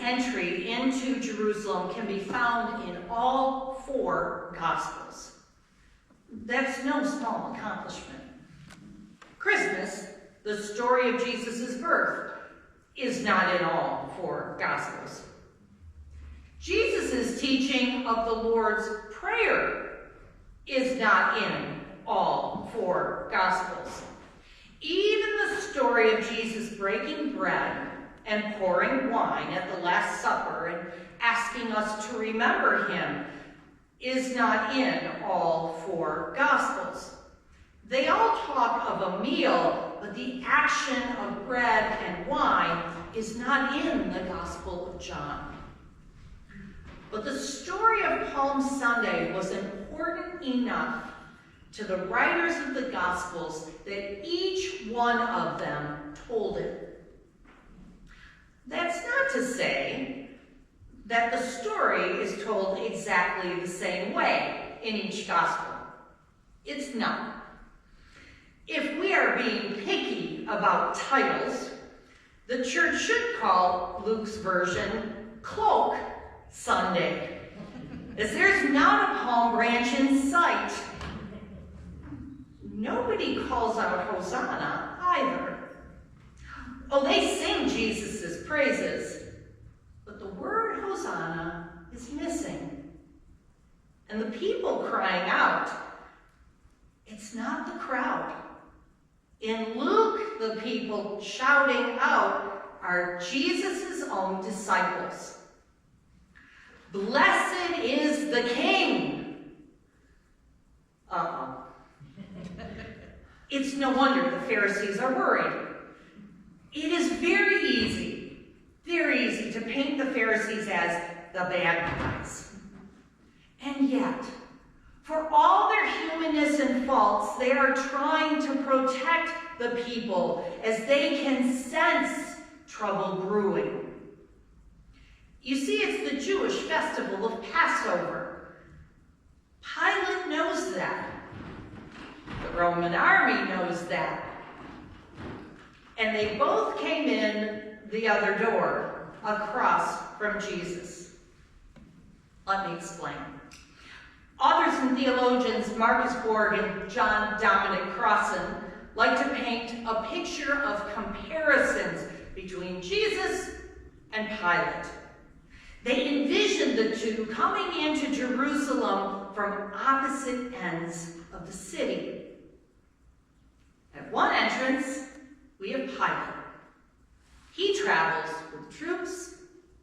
entry into Jerusalem can be found in all 4 Gospels. That's no small accomplishment. Christmas, the story of Jesus' birth, is not in all 4 Gospels. Jesus' teaching of the Lord's Prayer is not in all 4 Gospels. Even the story of Jesus breaking bread and pouring wine at the Last Supper and asking us to remember him is not in all 4 Gospels. They all talk of a meal, but the action of bread and wine is not in the Gospel of John. But the story of Palm Sunday was important enough to the writers of the Gospels that each one of them told it. That's not to say that the story is told exactly the same way in each Gospel. It's not. If we are being picky about titles, the church should call Luke's version Cloak Sunday, as there's not a palm branch in sight. Nobody calls out Hosanna either. Oh, they sing Jesus' praises, but the word Hosanna is missing. And the people crying out, it's not the crowd. In Luke, the people shouting out are Jesus' own disciples. Blessed is the King. It's no wonder the Pharisees are worried. It is very easy to paint the Pharisees as the bad guys. And yet, for all their humanness and faults, they are trying to protect the people as they can sense trouble brewing. You see, it's the Jewish festival of Passover. Pilate knows that. The Roman army knows that. And they both came in the other door, across from Jesus. Let me explain. Authors and theologians Marcus Borg and John Dominic Crossan like to paint a picture of comparisons between Jesus and Pilate. They envisioned the two coming into Jerusalem from opposite ends of the city. At one entrance, we have Pilate. He travels with troops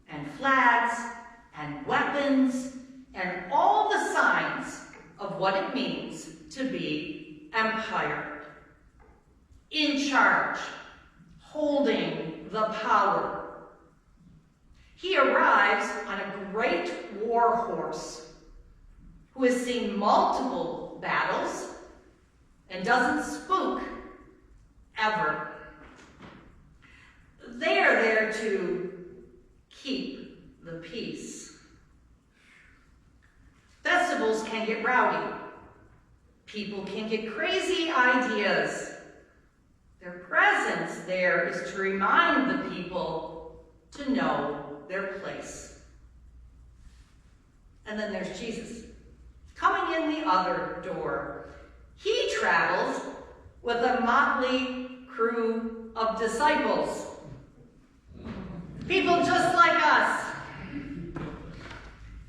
and flags and weapons and all the signs of what it means to be empire. In charge, holding the power. He arrives on a great war horse who has seen multiple battles and doesn't spook ever. They are there to keep the peace. Festivals can get rowdy. People can get crazy ideas. Their presence there is to remind the people to know their place. And then there's Jesus, coming in the other door. He travels with a motley crew of disciples. People just like us.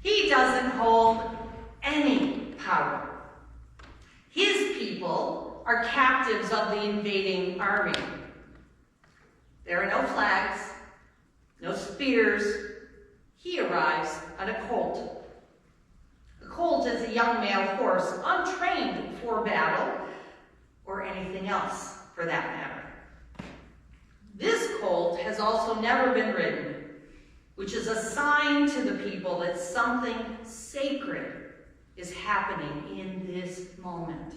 He doesn't hold any power. His people are captives of the invading army. There are no flags, no spears. He arrives on a colt. A colt is a young male horse, untrained for battle or anything else for that matter. This colt has also never been ridden, which is a sign to the people that something sacred is happening in this moment.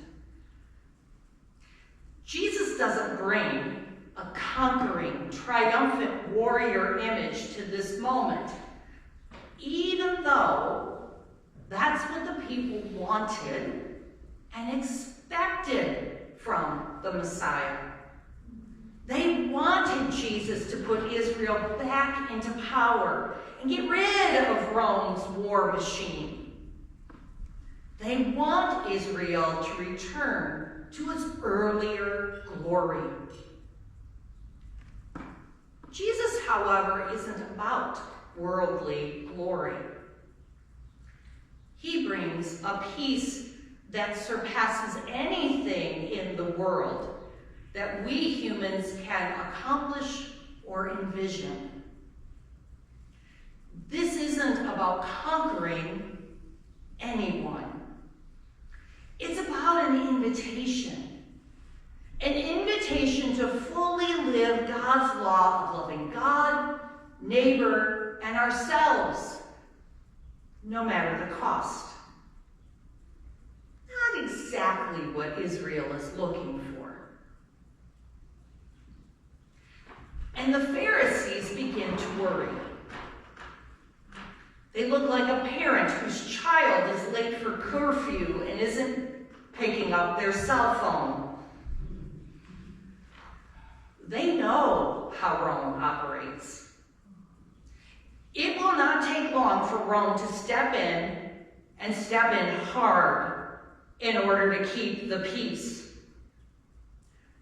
Jesus doesn't bring a conquering, triumphant warrior image to this moment, even though that's what the people wanted and expected from the Messiah. They wanted Jesus to put Israel back into power and get rid of Rome's war machine. They want Israel to return to its earlier glory. Jesus, however, isn't about worldly glory. He brings a peace that surpasses anything in the world that we humans can accomplish or envision. This isn't about conquering anyone. It's about an invitation to fully live God's law of loving God, neighbor, and ourselves, no matter the cost. Not exactly what Israel is looking for. And the Pharisees begin to worry. They look like a parent whose child is late for curfew and isn't picking up their cell phone. They know how Rome operates. It will not take long for Rome to step in, and step in hard, in order to keep the peace.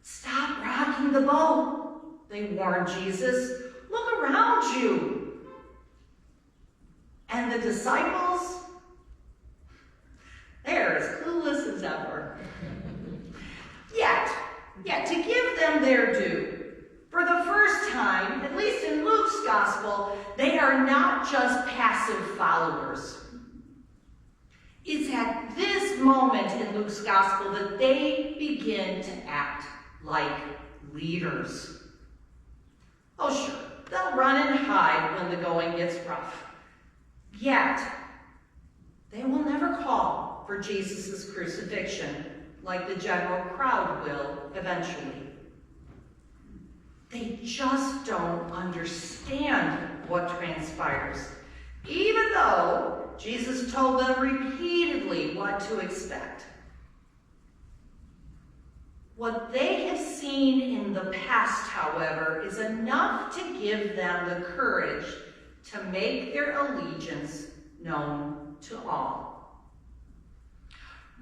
Stop rocking the boat, they warn Jesus. Look around you. And the disciples, they're as clueless as ever. Yet, to give them their due, for the first time, at least in Luke's gospel, they are not just passive followers. It's at this moment in Luke's gospel that they begin to act like leaders. Oh, sure, they'll run and hide when the going gets rough. Yet, they will never call for Jesus' crucifixion like the general crowd will eventually. They just don't understand what transpires, even though Jesus told them repeatedly what to expect. What they have seen in the past, however, is enough to give them the courage to make their allegiance known to all.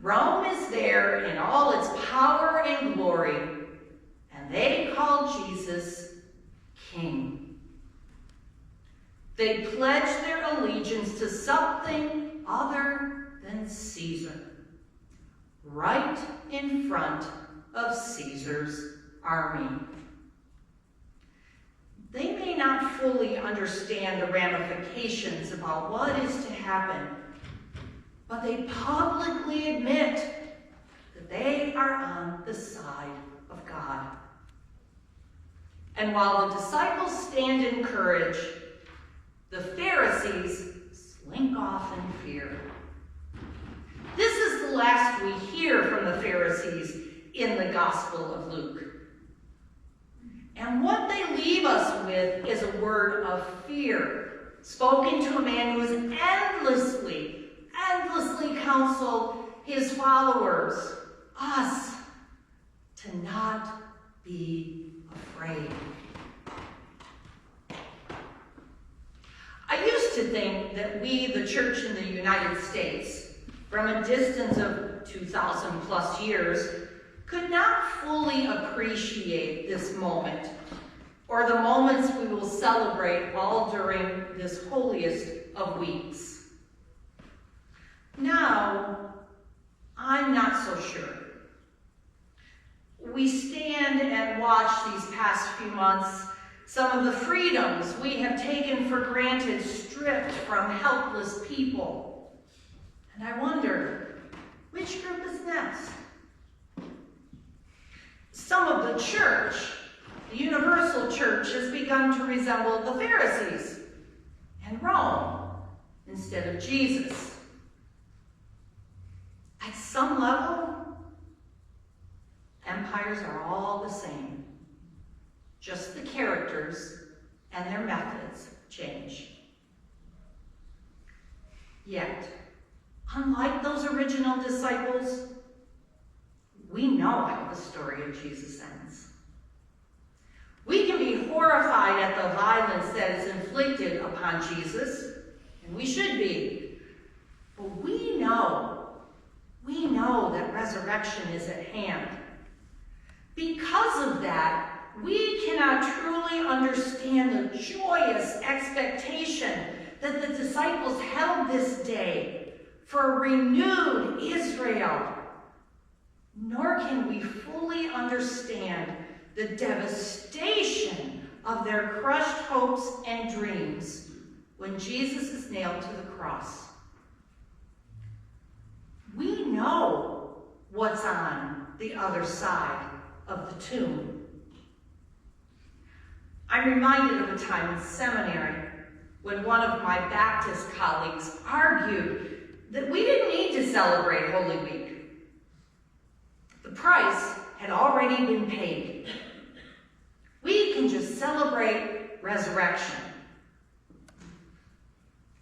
Rome is there in all its power and glory, and they call Jesus King. They pledge their allegiance to something other than Caesar, right in front of Caesar's army. They may not fully understand the ramifications about what is to happen, but they publicly admit that they are on the side of God. And while the disciples stand in courage, the Pharisees slink off in fear. This is the last we hear from the Pharisees in the Gospel of Luke. And what they leave us with is a word of fear, spoken to a man who has endlessly counseled his followers, us, to not be afraid. I used to think that we, the church in the United States, from a distance of 2,000 plus years, could not fully appreciate this moment, or the moments we will celebrate all during this holiest of weeks. Now, I'm not so sure. We stand and watch these past few months some of the freedoms we have taken for granted stripped from helpless people. And I wonder, which group is next? Some of the church, the universal church, has begun to resemble the Pharisees and Rome instead of Jesus. At some level, empires are all the same. Just the characters and their methods change. Yet, unlike those original disciples, we know how the story of Jesus ends. We can be horrified at the violence that is inflicted upon Jesus, and we should be. But we know that resurrection is at hand. Because of that, we cannot truly understand the joyous expectation that the disciples held this day for a renewed Israel. Nor can we fully understand the devastation of their crushed hopes and dreams when Jesus is nailed to the cross. We know what's on the other side of the tomb. I'm reminded of a time in seminary when one of my Baptist colleagues argued that we didn't need to celebrate Holy Week. The price had already been paid. We can just celebrate resurrection.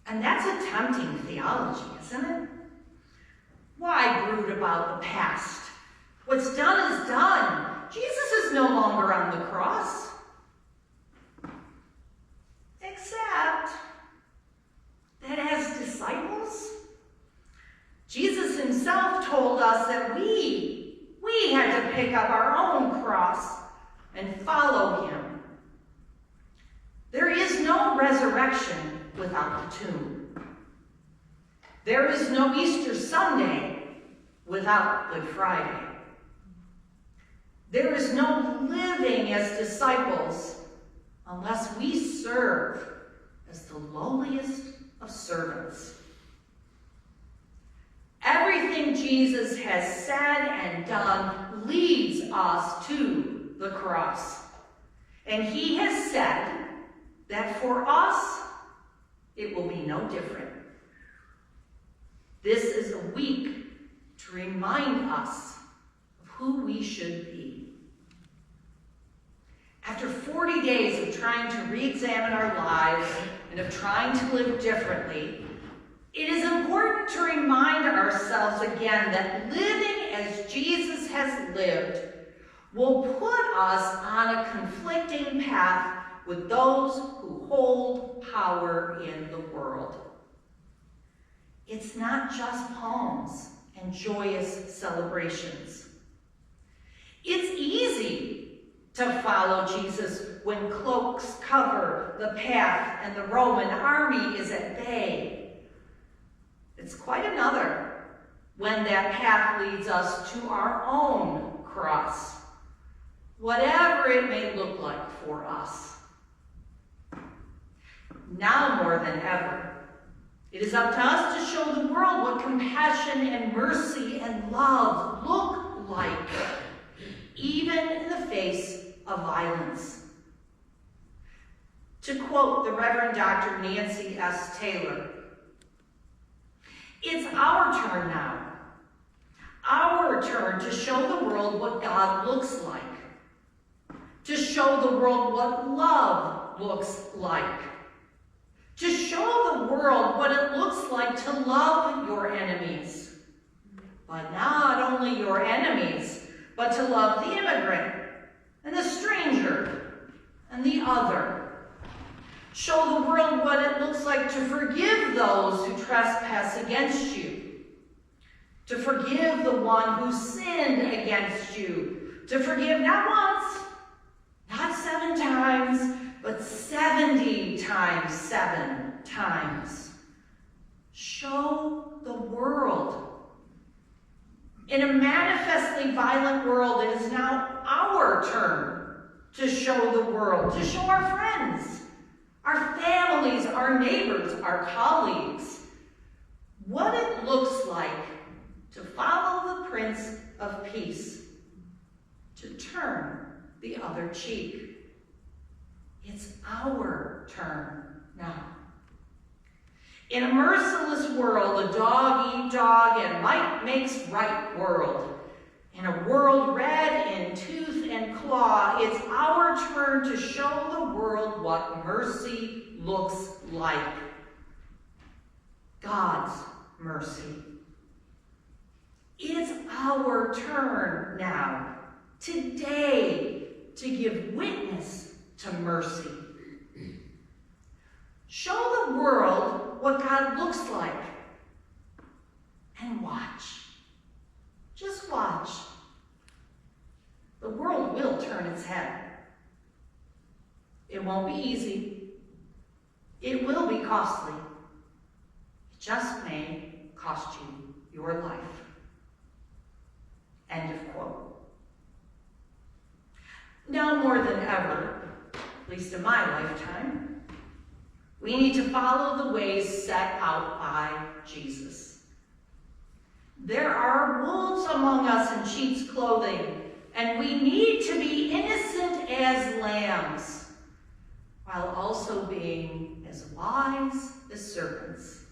And that's a tempting theology, isn't it? Why brood about the past? What's done is done. Jesus is no longer on the cross. Except that as disciples, Jesus himself told us that we had to pick up our own cross and follow him. There is no resurrection without the tomb. There is no Easter Sunday without Good Friday. There is no living as disciples unless we serve as the lowliest of servants. Everything Jesus has said and done leads us to the cross. And he has said that for us, it will be no different. This is a week to remind us of who we should be. After 40 days of trying to re-examine our lives and of trying to live differently, it is important to remind ourselves again that living as Jesus has lived will put us on a conflicting path with those who hold power in the world. It's not just palms and joyous celebrations. It's easy to follow Jesus when cloaks cover the path and the Roman army is at bay. It's quite another when that path leads us to our own cross, whatever it may look like for us. Now more than ever, it is up to us to show the world what compassion and mercy and love look like, even in the face of violence. To quote the Reverend Dr. Nancy S. Taylor, it's our turn now. Our turn to show the world what God looks like. To show the world what love looks like. To show the world what it looks like to love your enemies. But not only your enemies, but to love the immigrant and the stranger and the other. Show the world what it looks like to forgive those who trespass against you. To forgive the one who sinned against you. To forgive not once, not 7 times, but 70 times 7 times. Show the world. In a manifestly violent world, it is now our turn to show the world, to show our friends, our families, our neighbors, our colleagues, what it looks like to follow the Prince of Peace, to turn the other cheek. It's our turn now. In a merciless world, a dog-eat-dog and might makes right world, in a world red in tooth and claw, it's our turn to show the world what mercy looks like. God's mercy. It's our turn now, today, to give witness to mercy. It won't be easy. It will be costly. It just may cost you your life. End of quote. Now more than ever, at least in my lifetime, we need to follow the ways set out by Jesus. There are wolves among us in sheep's clothing, and we need to be innocent as lambs, while also being as wise as serpents.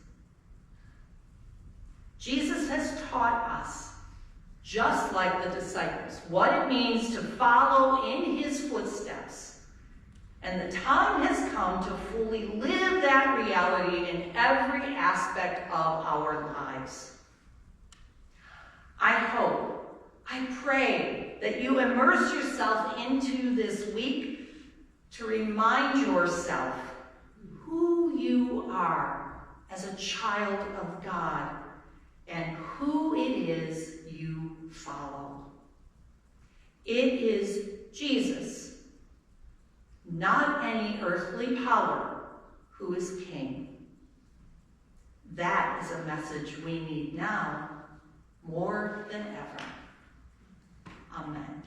Jesus has taught us, just like the disciples, what it means to follow in his footsteps. And the time has come to fully live that reality in every aspect of our lives. I hope, I pray that you immerse yourself into this week to remind yourself who you are as a child of God and who it is you follow. It is Jesus, not any earthly power, who is King. That is a message we need now more than ever. Amen.